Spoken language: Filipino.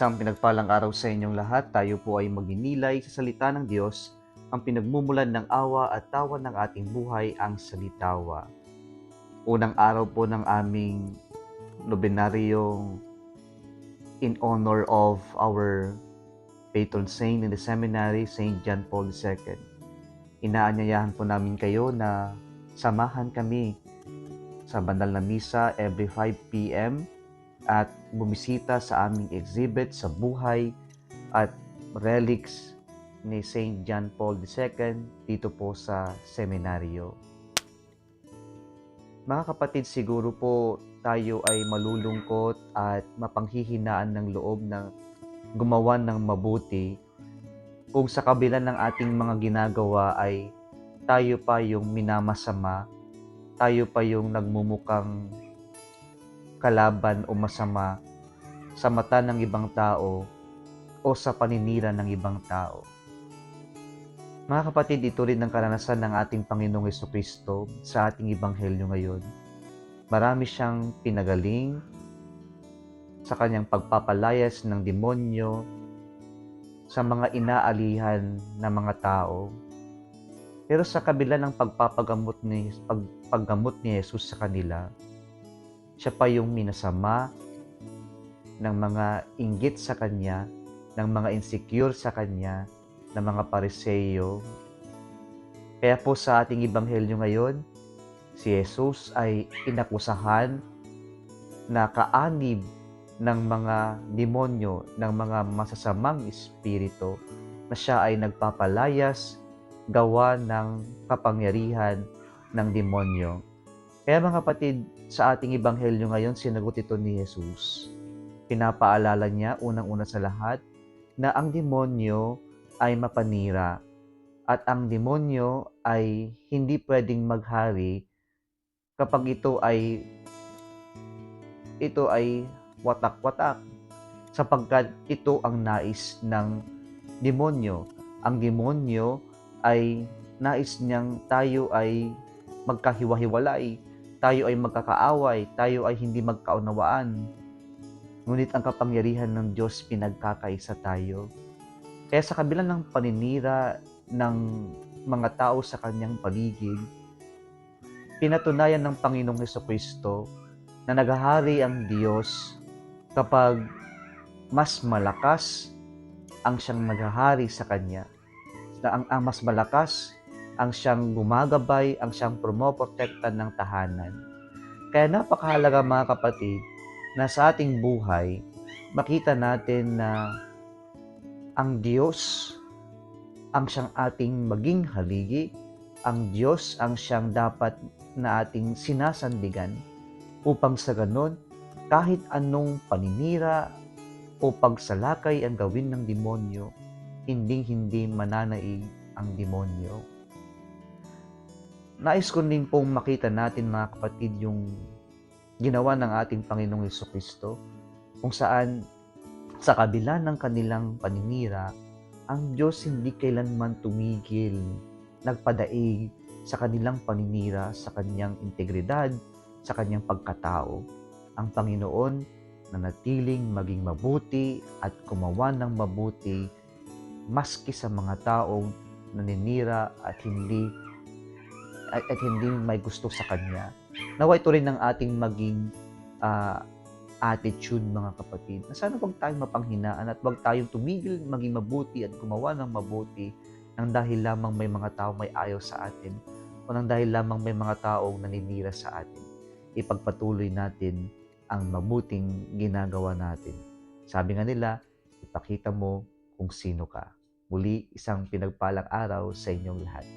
Isang pinagpalang araw sa inyong lahat. Tayo po ay magninilay sa salita ng Diyos, ang pinagmumulan ng awa at tawa ng ating buhay, ang salitawa. Unang araw po ng aming nobenaryong in honor of our patron saint in the seminary, Saint John Paul II. Inaanyayahan po namin kayo na samahan kami sa banal na misa every 5 p.m. at bumisita sa aming exhibit sa buhay at relics ni Saint John Paul II dito po sa seminaryo. Mga kapatid, siguro po tayo ay malulungkot at mapanghihinaan ng loob na gumawa ng mabuti kung sa kabila ng ating mga ginagawa ay tayo pa yung minamasama, tayo pa yung nagmumukhang kalaban o masama sa mata ng ibang tao o sa paninira ng ibang tao. Mga kapatid, ito rin ang karanasan ng ating Panginoong Jesucristo sa ating Ebanghelyo ngayon. Marami siyang pinagaling sa kanyang pagpapalayas ng demonyo sa mga inaalihan na mga tao. Pero sa kabila ng paggamot ni Jesus sa kanila, siya pa yung minasama ng mga inggit sa kanya, ng mga insecure sa kanya, ng mga Pariseo. Kaya po sa ating Ebanghelyo ngayon, si Jesus ay inakusahan na kaanib ng mga demonyo, ng mga masasamang espiritu, na siya ay nagpapalayas gawa ng kapangyarihan ng demonyo. Kaya mga kapatid, sa ating Ebanghelyo ngayon, sinagot ito ni Jesus. Pinapaalala niya unang-una sa lahat na ang demonyo ay mapanira at ang demonyo ay hindi pwedeng maghari kapag ito ay watak-watak, sapagkat ito ang nais ng demonyo. Ang demonyo ay nais niyang tayo ay magkahiwa-hiwalay, tayo ay magkakaaway, tayo ay hindi magkaunawaan. Ngunit ang kapangyarihan ng Diyos pinagkakaisa tayo. Kaya sa kabila ng paninira ng mga tao sa kanyang paligid, pinatunayan ng Panginoong Jesucristo na naghahari ang Diyos kapag mas malakas ang siyang naghahari sa kanya. Ang mas malakas ang siyang gumagabay, ang siyang promoprotekta ng tahanan. Kaya napakahalaga mga kapatid na sa ating buhay, makita natin na ang Diyos ang siyang ating maging haligi, ang Diyos ang siyang dapat na ating sinasandigan upang sa ganon, kahit anong paninira o pagsalakay ang gawin ng demonyo, hindi mananaig ang demonyo. Nais ko din pong makita natin mga kapatid yung ginawa ng ating Panginoong Jesucristo, kung saan sa kabila ng kanilang paninira, ang Diyos hindi kailanman tumigil, nagpadaig sa kanilang paninira, sa kanyang integridad, sa kanyang pagkatao. Ang Panginoon na natiling maging mabuti at gumawa ng mabuti maski sa mga taong naninira at hindi may gusto sa Kanya. Nawa ito rin ang ating maging attitude mga kapatid. Na sana wag tayong mapanghinaan at wag tayong tumigil maging mabuti at gumawa ng mabuti nang dahil lamang may mga tao may ayaw sa atin o nang dahil lamang may mga taong naninira sa atin. Ipagpatuloy natin ang mabuting ginagawa natin. Sabi nga nila, ipakita mo kung sino ka. Muli, isang pinagpalang araw sa inyong lahat.